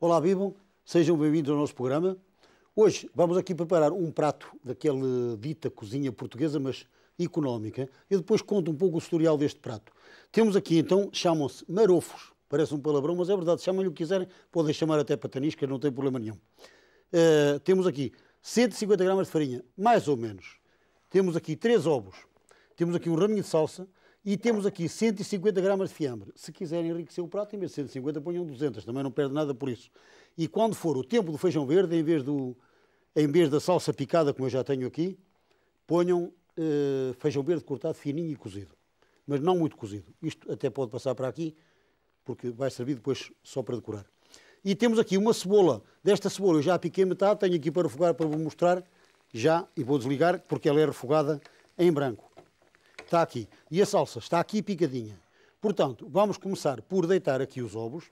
Olá, vivam, sejam bem-vindos ao nosso programa. Hoje vamos aqui preparar um prato daquela dita cozinha portuguesa, mas económica. Eu depois conto um pouco o historial deste prato. Temos aqui então, chamam-se marofos. Parece um palavrão, mas é verdade, chamem-lhe o que quiserem, podem chamar até patanisca, não tem problema nenhum. Temos aqui 150 gramas de farinha, mais ou menos. Temos aqui 3 ovos, temos aqui um raminho de salsa e temos aqui 150 gramas de fiambre. Se quiserem enriquecer o prato, em vez de 150, ponham 200, também não perde nada por isso. E quando for o tempo do feijão verde, em vez da salsa picada, como eu já tenho aqui, ponham feijão verde cortado fininho e cozido. Mas não muito cozido. Isto até pode passar para aqui, porque vai servir depois só para decorar. E temos aqui uma cebola. Desta cebola eu já piquei metade, tenho aqui para refogar para vos mostrar já, e vou desligar, porque ela é refogada em branco. Está aqui. E a salsa está aqui picadinha. Portanto, vamos começar por deitar aqui os ovos.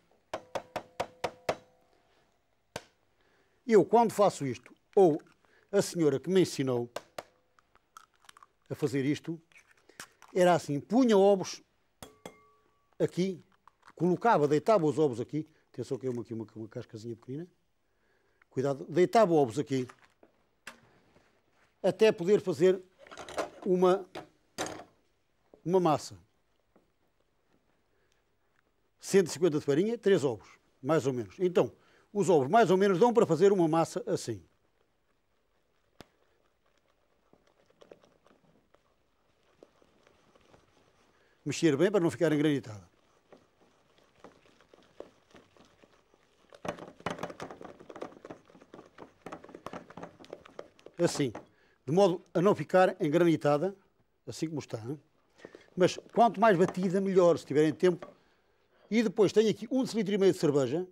Eu, quando faço isto, ou a senhora que me ensinou a fazer isto, era assim, punha ovos aqui, deitava os ovos aqui, atenção que é uma cascazinha pequenina, cuidado, deitava ovos aqui, até poder fazer uma massa. 150 de farinha, 3 ovos, mais ou menos. Então, os ovos mais ou menos dão para fazer uma massa assim. Mexer bem para não ficar engranitada. Assim, de modo a não ficar engranitada, assim como está. Hein? Mas quanto mais batida, melhor, se tiverem tempo. E depois tenho aqui 1,5 litro de cerveja.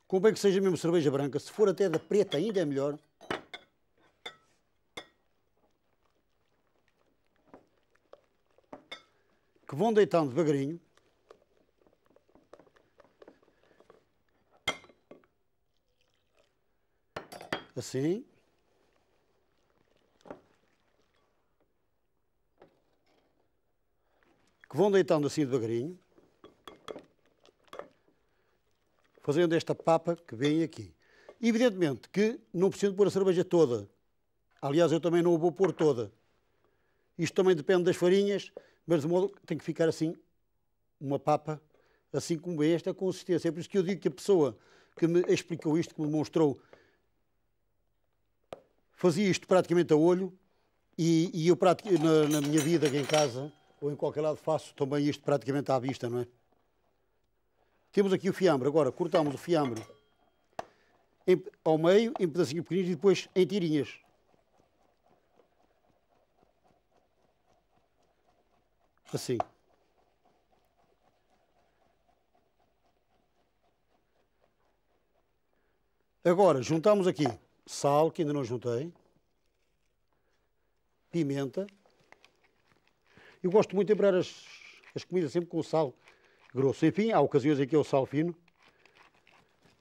Convém que seja mesmo cerveja branca. Se for até da preta, ainda é melhor. Que vão deitando devagarinho. Assim. Que vão deitando assim devagarinho. Fazendo esta papa que vem aqui. Evidentemente que não preciso pôr a cerveja toda. Aliás, eu também não a vou pôr toda. Isto também depende das farinhas, mas de modo que tem que ficar assim, uma papa, assim como vem esta consistência. É por isso que eu digo que a pessoa que me explicou isto, que me mostrou, fazia isto praticamente a olho, e eu na minha vida aqui em casa, ou em qualquer lado, faço também isto praticamente à vista, não é? Temos aqui o fiambre. Agora cortamos o fiambre ao meio, em pedacinhos pequeninos e depois em tirinhas. Assim. Agora juntamos aqui sal, que ainda não juntei. Pimenta. Eu gosto muito de temperar as comidas sempre com sal grosso. Enfim, há ocasiões em que é o sal fino.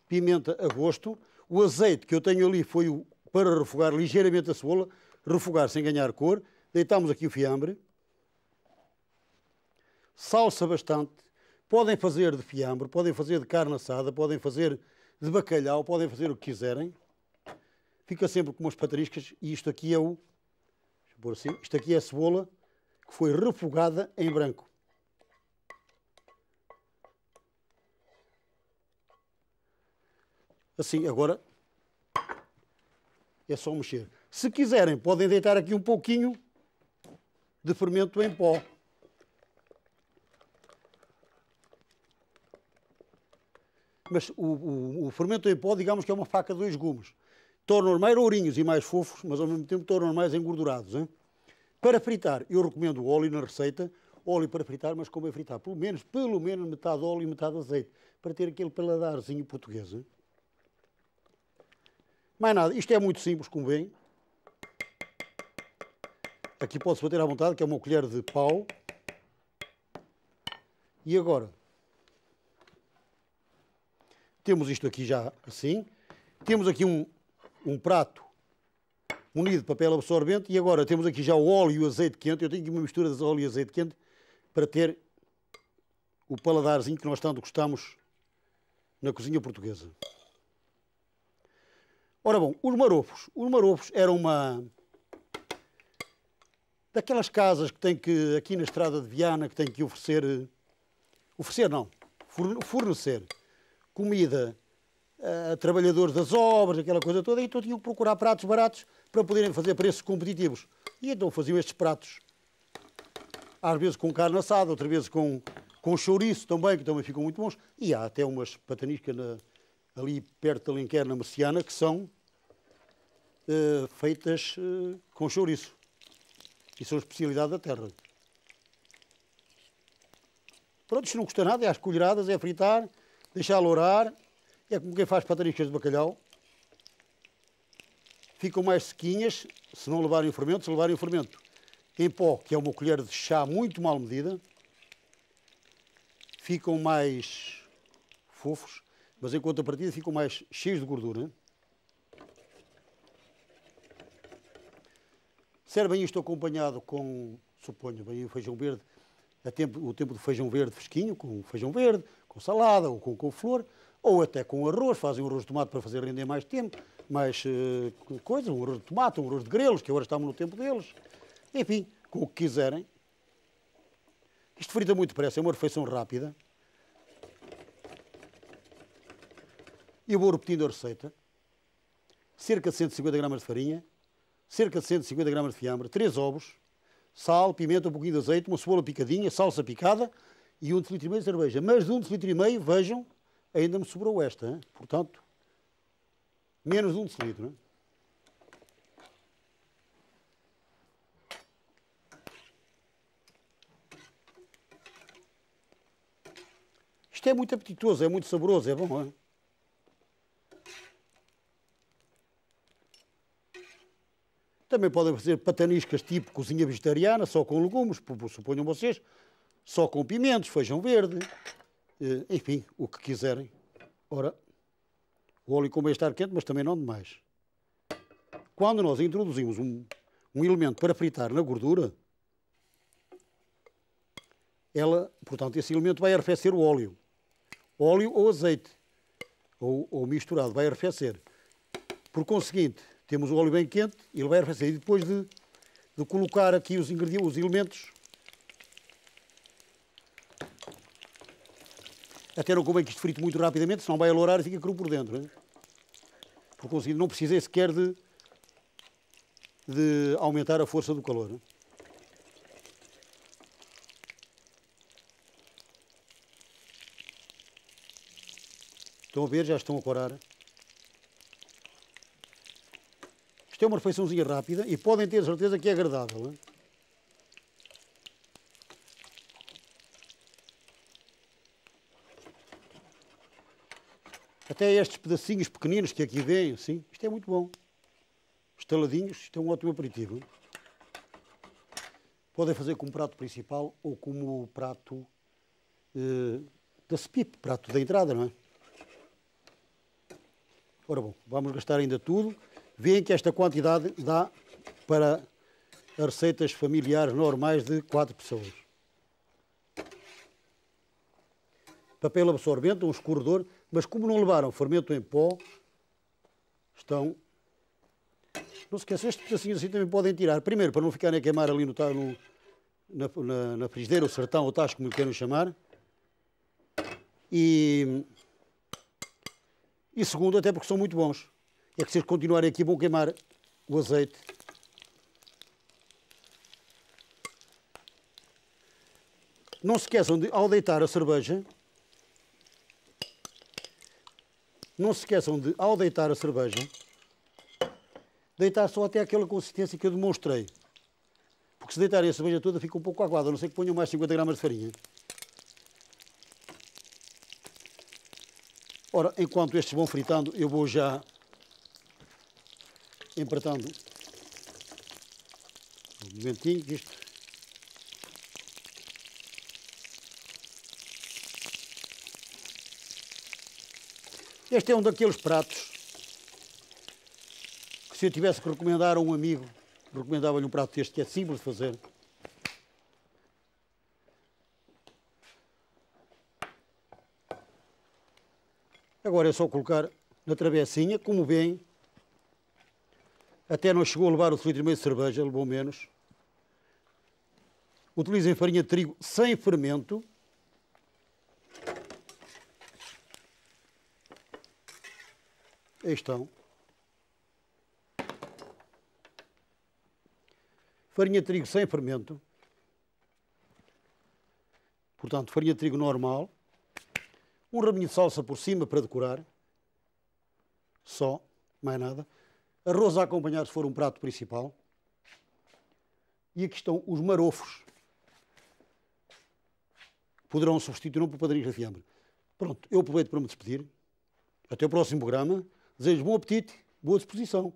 Pimenta a gosto. O azeite que eu tenho ali foi para refogar ligeiramente a cebola. Refogar sem ganhar cor. Deitamos aqui o fiambre. Salsa bastante. Podem fazer de fiambre, podem fazer de carne assada, podem fazer de bacalhau, podem fazer o que quiserem. Fica sempre com umas patariscas. E isto aqui é deixa eu pôr assim. Isto aqui é a cebola que foi refogada em branco. Assim, agora é só mexer. Se quiserem, podem deitar aqui um pouquinho de fermento em pó. Mas o fermento em pó, digamos que é uma faca de 2 gumes. Tornam-os mais ourinhos e mais fofos, mas ao mesmo tempo tornam-os mais engordurados. Hein? Para fritar, eu recomendo o óleo na receita. Óleo para fritar, mas como é fritar? Pelo menos metade óleo e metade azeite. Para ter aquele paladarzinho português. Hein? Mais nada, isto é muito simples, como veem. Aqui pode-se bater à vontade, que é uma colher de pau. E agora, temos isto aqui já assim. Temos aqui um prato munido de papel absorvente e agora temos aqui já o óleo e o azeite quente. Eu tenho aqui uma mistura de óleo e azeite quente para ter o paladarzinho que nós tanto gostamos na cozinha portuguesa. Ora bom, os marofos. Os marofos eram uma daquelas casas que tem que, aqui na estrada de Viana, que tem que fornecer comida a trabalhadores das obras, aquela coisa toda, e então tinham que procurar pratos baratos para poderem fazer preços competitivos. E então faziam estes pratos, às vezes com carne assada, outras vezes com chouriço também, que também ficam muito bons. E há até umas pataniscas ali perto de Alenquer, na Merciana, que são feitas com chouriço. E são especialidade da terra. Pronto, isto não custa nada, é às colheradas, é fritar, deixar lourar. É como quem faz pataniscas de bacalhau. Ficam mais sequinhas, se não levarem o fermento. Se levarem o fermento em pó, que é uma colher de chá muito mal medida, ficam mais fofos, mas em contrapartida ficam mais cheios de gordura. Servem isto acompanhado com, suponho, bem, o feijão verde, o tempo do feijão verde fresquinho, com feijão verde, com salada ou com couve-flor, ou até com arroz, fazem um arroz de tomate para fazer render mais tempo, mais coisas, um arroz de tomate, um arroz de grelos, que agora estamos no tempo deles. Enfim, com o que quiserem. Isto frita muito depressa, é uma refeição rápida. E eu vou repetindo a receita. Cerca de 150 gramas de farinha, cerca de 150 gramas de fiambre, 3 ovos, sal, pimenta, um pouquinho de azeite, uma cebola picadinha, salsa picada e 1,5 litro de cerveja. Mas de 1,5 litro, vejam, ainda me sobrou esta, hein? Portanto, menos de 1 litro. Hein? Isto é muito apetitoso, é muito saboroso, é bom, hein? Também podem fazer pataniscas tipo cozinha vegetariana, só com legumes, suponham vocês, só com pimentos, feijão verde, enfim, o que quiserem. Ora, o óleo convém estar quente, mas também não demais. Quando nós introduzimos um elemento para fritar na gordura, portanto, esse elemento vai arrefecer o óleo ou azeite, ou misturado, vai arrefecer. Por conseguinte, temos o óleo bem quente e ele vai arrefecer. E depois de colocar aqui os ingredientes, os elementos, até não convém que isto frite muito rapidamente, senão vai alourar e fica cru por dentro. Hein? Por conseguinte, não precisei sequer de aumentar a força do calor. Hein? Estão a ver? Já estão a corar. Isto é uma refeiçãozinha rápida e podem ter certeza que é agradável. Hein? Até estes pedacinhos pequeninos que aqui vêm, assim, isto é muito bom. Estaladinhos, isto é um ótimo aperitivo. Hein? Podem fazer como prato principal ou como prato da SPIP, prato da entrada, não é? Ora bom, vamos gastar ainda tudo. Veem que esta quantidade dá para as receitas familiares normais de 4 pessoas. Papel absorvente, um escorredor, mas como não levaram fermento em pó, estão... Não se esqueçam, estes pedacinhos assim também podem tirar. Primeiro, para não ficarem a queimar ali na frigideira, o sertão, ou tacho, como lhe queiram chamar. E segundo, até porque são muito bons. É que se eles continuarem aqui vão queimar o azeite. Não se esqueçam de, ao deitar a cerveja, deitar só até aquela consistência que eu demonstrei. Porque se deitarem a cerveja toda fica um pouco aguada, a não ser que ponham mais 50 gramas de farinha. Ora, enquanto estes vão fritando, eu vou já empratando um momentinho, isto. Este é um daqueles pratos que, se eu tivesse que recomendar a um amigo, recomendava-lhe um prato deste, que é simples de fazer. Agora é só colocar na travessinha, como veem. Até não chegou a levar o litro e meio de cerveja, levou menos. Utilizem farinha de trigo sem fermento. Aí estão. Farinha de trigo sem fermento. Portanto, farinha de trigo normal. Um rabinho de salsa por cima para decorar. Só, mais nada. Arroz a acompanhar se for um prato principal. E aqui estão os marofos. Poderão substituir por padrinhos de fiambre. Pronto, eu aproveito para me despedir. Até o próximo programa. Desejo bom apetite, boa disposição.